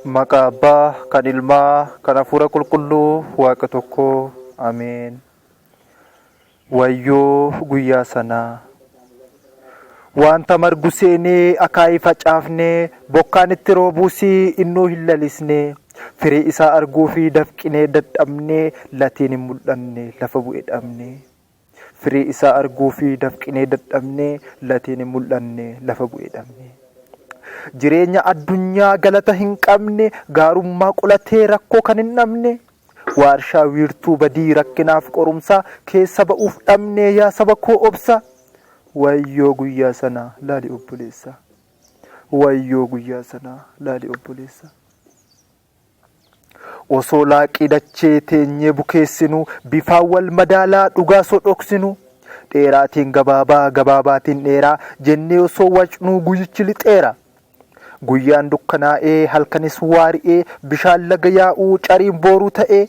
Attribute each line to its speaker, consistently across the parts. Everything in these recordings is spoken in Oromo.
Speaker 1: Maqaa Abbaa, kan Ilmaa, kan Hafuura Qulqulluu, Waaqa tokkoo. Ameen. Wayyoo guyyaa sanaa. Wanta margu seenee akaayii facaafnee bokkaan itti roobuusii innoo hin lalisnee firii isaa arguu fi dafqinee dadhabnee latiin hin mul'anne lafa bu'ee dhabnee. Firii isaa arguu fi dafqinee dadhabnee latiin hin mul'anne lafa bu'ee dhabnee. Jireenya addunyaa galata hin qabne gaarummaa qolatee rakkoo kan hin dhabne waarshaa wiirtuu badii rakkinaaf qorumsaa keessa ba'uuf dhabne yaa saba koo obsa. Wayyoo guyyaa sanaa laali obboleessa. Wayyoo guyyaa sanaa laali obboleessa. Osoo laaqii dachee teenyee bukeessinu bifaan wal madaalaa dhugaa sodhoksinu dheeraatiin gabaabaa gabaabaatiin dheeraa jennee osoo wacnuu guyyichi lixeera. Guyyaan dukkanaa'ee halkanis waari'ee bishaan laga yaa'uu cariin booruu ta'ee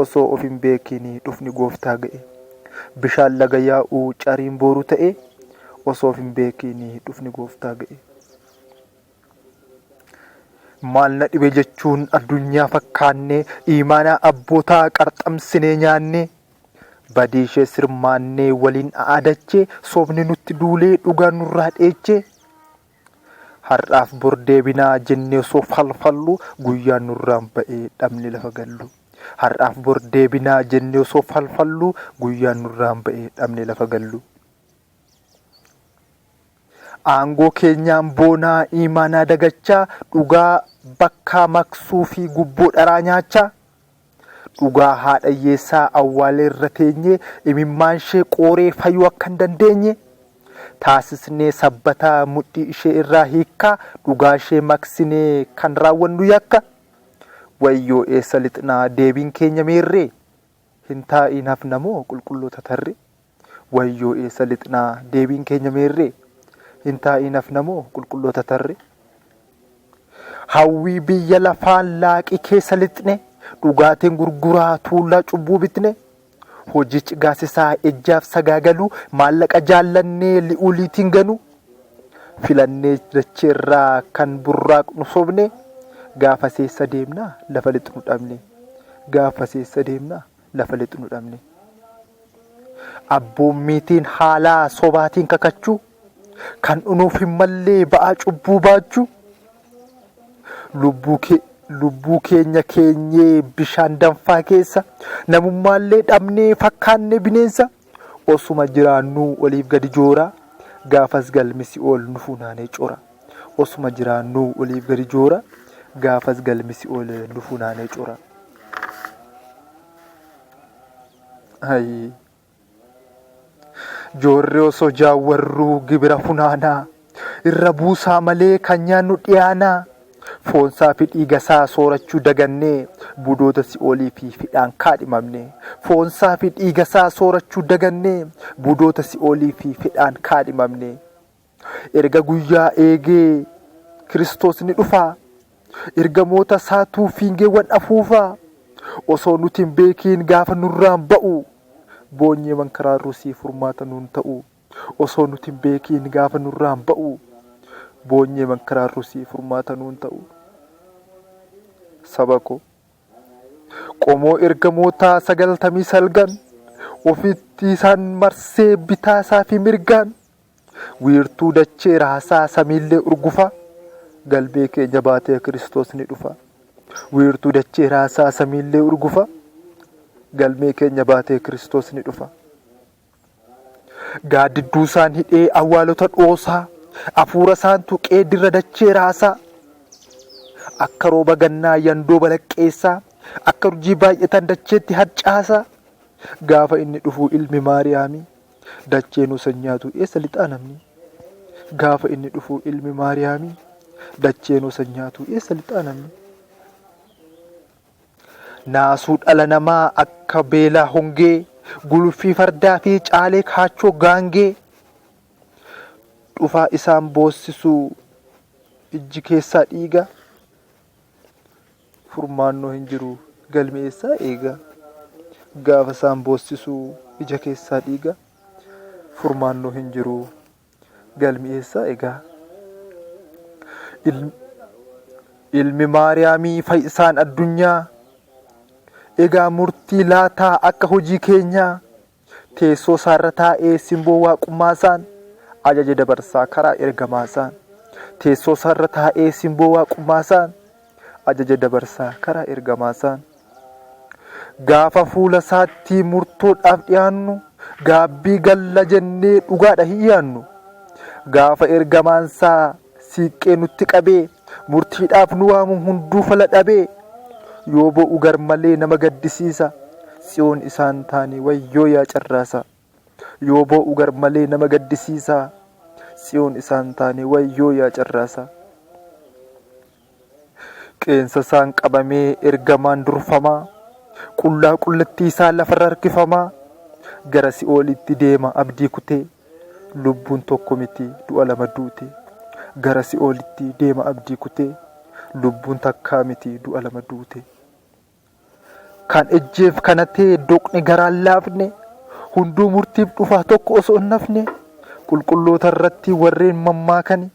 Speaker 1: osoo of hin beekinii dhufni gooftaa ga'e. Bishaan laga yaa'uu cariin booruu ta'ee osoo of hin beekinii dhufni gooftaa ga'e. Maal na dhibe jechuun addunyaa fakkaannee imaanaa abbootaa qarxamsinee nyaannee badii ishee sirmaannee waliin aadachee sobni nutti duulee dhugaan nurraa dheechee. Har'aaf bor deebinaa jennee osoo falfallu guyyaan nurraan ba'ee dhabne lafa gallu. Har'aaf bor deebinaa jennee osoo falfallu guyyaan nurraan ba'ee dhabne lafa gallu. Aangoo keenyaan boonaa imaanaa dagachaa dhugaa bakkaa maqsuu fi gubboo dharaa nyaachaa. Dhugaa haadha hiyyeessaa awwaalee irra teenyee imimmaan ishee qooree fayyuu akka hin dandeenye. Taasisnee sabbataa mudhii ishee irraa hiikkaa dhugaa ishee maqsinee kan raawwannu yakka. Wayyoo eessa lixnaa deebiin keenya meerree hin taa'iin hafnamoo qulqulloota tarree. Wayyoo eessa lixnaa deebiin keenya meerree hin taa'iin hafnamoo qulqulloota tarree. Hawwii biyya lafaan laaqii keessa lixne dhugaatiin gurguraa tuullaa cubbuu bitne. Hojii cigaasisaa ejjaaf sagaagaluu maallaqa jaallannee li'uuliitiin ganu filannee dacheerraa kan burraaqnu sobne gaafa seessa deemnaa lafa lixnu dhabne. Gaafa seessa deemnaa lafa lixnu dhabne. Abboommiitiin haalaa sobaatiin kakachuu kan dhunuuf hin mallee ba'aa cubbuu baachuu. Lubbuu keenya keenyee bishaan danfaa keessa namummaallee dhabnee fakkaanne bineensa osuma jiraannuu oliif gadi jooraa gaafas galmisi ol nu funaanee cora. Osuma jiraannuu oliif gadi jooraa gaafas galmisi ol nu funaanee cora. Joorri osoo jaawwarruu gibira funaanaa irra buusaa malee kan nyaannu dhiyaanaa. Foonsaa fi dhiigasaa soorachuu dagannee budoota si'oolii fi fidhaan kaadhimamne. Foonsaa fi dhiigasaa soorachuu dagannee budoota si'oolii fi fidhaan kaadhimamne. Erga guyyaa eegee Kiristoos ni dhufaa. Ergamoota isaatuu fiingeewwan afuufaa. Osoo nuti hin beekiin gaafa nurraan ba'u boonyee mankaraarruu siif furmaata nuun ta'u. Osoo nuti hin beekiin gaafa nurraan ba'u boonyee mankaraarruu siif furmaata nuun ta'u. Saba koo qomoo ergamootaa 99 ofitti isaan marsee bitaa isaa fi mirgaan wiirtuu dachee raasaa samiillee urgufa galbee keenya baatee Kiristoos ni dhufa. Wiirtuu dachee raasaa samiillee urgufa galmee keenya baatee Kiristoos ni dhufa. Gaaddidduu isaan hidhee awwaalota dhoosaa hafuura isaan tuqee dirra dachee raasaa. Akka rooba gannaa yandoo balaqqeessaa akka urjii baay'atan dacheetti harcaasaa. Gaafa inni dhufu ilmi Maariyaamii dachee nu sanyaatu eessa lixaa namni. Gaafa inni dhufu ilmi Maariyaamii dachee nu sanyaatu eessa lixaa namni. Naasuu dhala namaa akka beelaa hongee guluffii fardaa fi caalee kaachoo gaangee. Dhufaa isaan boossisuu ijji keessaa dhiiga. Furmaannoo hin jiru galmi eessaa eega. Gaafa isaan boossisuu ija keessaa dhiiga. Furmaannoo hin jiru galmi eessaa eega. ilmi Maariyaamii fayyisaan addunyaa egaa murtii laataa akka hojii keenyaa teessoo isaarra taa'ee simboo waaqummaasaan ajaja dabarsaa karaa ergamaasaan teessoo isaarra taa'ee simboo waaqummaasaan ajaja dabarsaa karaa ergamaasaan gaafa fuula isaatti murtoodhaaf dhiyaannu gaabbii galla jennee dhugaadha hin yaannu gaafa ergamaansaa siiqqee nutti qabee murtiidhaaf nu waamu hunduu fala dhabee yoo bo'u gar malee nama gaddisiisa tsiyoon isaan taane wayyoo yaa carraasa yoo bo'u gar malee nama gaddisiisa tsiyoon isaan taane wayyoo yaa carraasa qeensa isaan qabamee ergamaan durfamaa qullaa qullattii isaa lafarra harkifamaa gara si'oolitti deema abdii kutee lubbuun tokko miti du'a lama duute gara si'oolitti deema abdii kutee lubbuun takkaa miti du'a lama duute kan ejjeef kanatee doqni garaan laafne hunduu murtiif dhufaa tokko osoo hin nafne qulqulloota irratti warreen mammaakani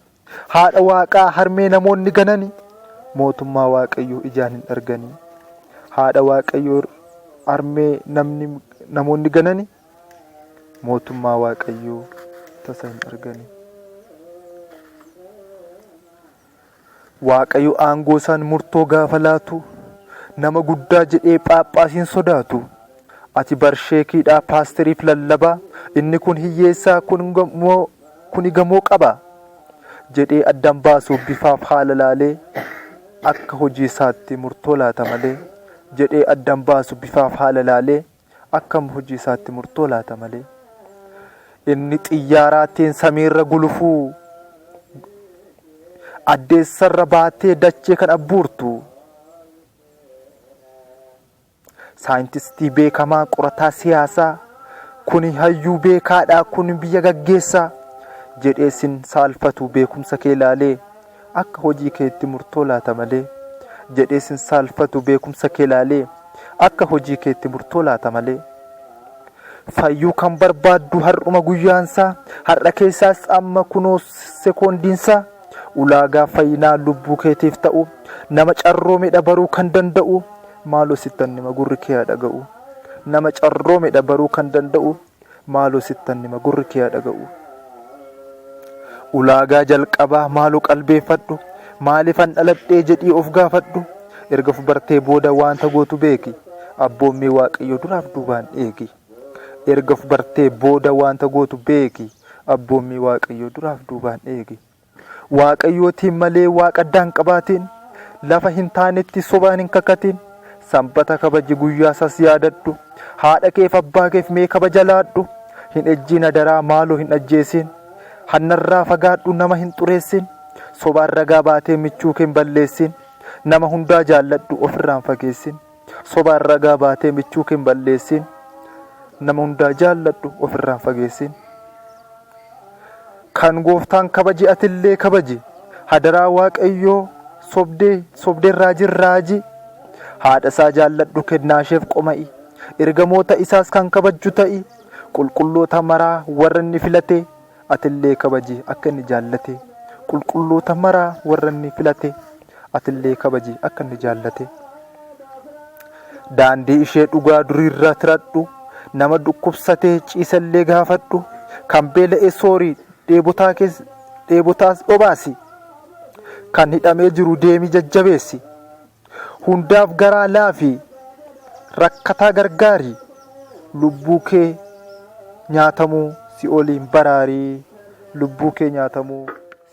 Speaker 1: haadha waaqaa harmee namoonni ganani mootummaa waaqayyoo ijaan hin arganii haadha waaqayyoo harmee namoonni ganani mootummaa waaqayyoo tasa hin arganii waaqayyo aangoo isaan murtoo gaafa laatu nama guddaa jedhee Phaaphaasiin sodaatu ati barsheekiidhaa paastiriif lallabaa inni kun hiyyeessaa kun gamoo qaba jedhee addaan baasuuf bifaaf haala laalee akka hojii isaatti murtoo laata malee jedhee addaan baasuuf bifaaf haala laalee akka hojii isaatti murtoo laata malee inni xiyyaaraatiin samiirra gulufuu addeessarra baatee dachee kan abbuurtu saayintistii beekamaa qorataa siyaasaa kuni hayyuu beekaadhaa kun biyya gaggeessaa jedhee sin saalfatu beekumsa kee laalee akka hojii keetti murtoo laata malee jedhee sin saalfatu beekumsa kee laalee akka hojii keetti murtoo laata malee fayyuu kan barbaaddu har'uma guyyaansaa har'a keessaas amma kunoo sekoondiinsaa ulaagaa fayyinaa lubbuu keetiif ta'u nama carroome dhabaruu kan danda'u maaloo sittan nima gurri kee dhaga'u nama carroome dhabaruu kan danda'u maaloo sittan nima gurri kee dhaga'u ulaagaa jalqabaa maaloo qalbeeffadhu maaliifan dhaladhee jedhii of gaafadhu erga bartee booda waanta gootu beeki abboommii waaqayyo duraaf duubaan eegi erga bartee booda waanta gootu beeki abboommii waaqayyo duraaf duubaan eegi waaqayyootiin malee waaqa daanqabaatiin lafa hin taanetti sobaan hin kakatiin sanbata kabaji guyyaa sas yaadadhu haadha keef abbaa keef mee kabaja laadhu hin ejjiin adaraa maaloo hin ajjeesin hannarraa fagaadhu nama hin xureessin sobaan ragaa baatee michuu kee hin balleessin nama hundaa jaalladhu ofirraan fageessin sobaan ragaa baatee michuu kee hin balleessin nama hundaa jaalladhu ofirraan fageessin kan gooftaan kabaji atillee kabaji hadaraa waaqayyoo sobdeen raaji haadha isaa jaalladhu kennaasheef qoma'i ergamoota isaas kan kabajju ta'i qulqulloota maraa warra inni filate atillee kabaji akka inni jaallate qulqulloota maraa warra inni filate atillee kabaji akka inni jaallate daandii ishee dhugaa duriirraa tiradhu nama dhukkubsatee ciisallee gaafadhu kan beela'e soorii dheebotaas obaasi kan hidhamee jiru deemi jajjabeessi hundaaf garaa laafi rakkataa gargaari lubbuu kee nyaatamuu si oliin baraarii lubbuu kee nyaatamuu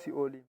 Speaker 1: si oliin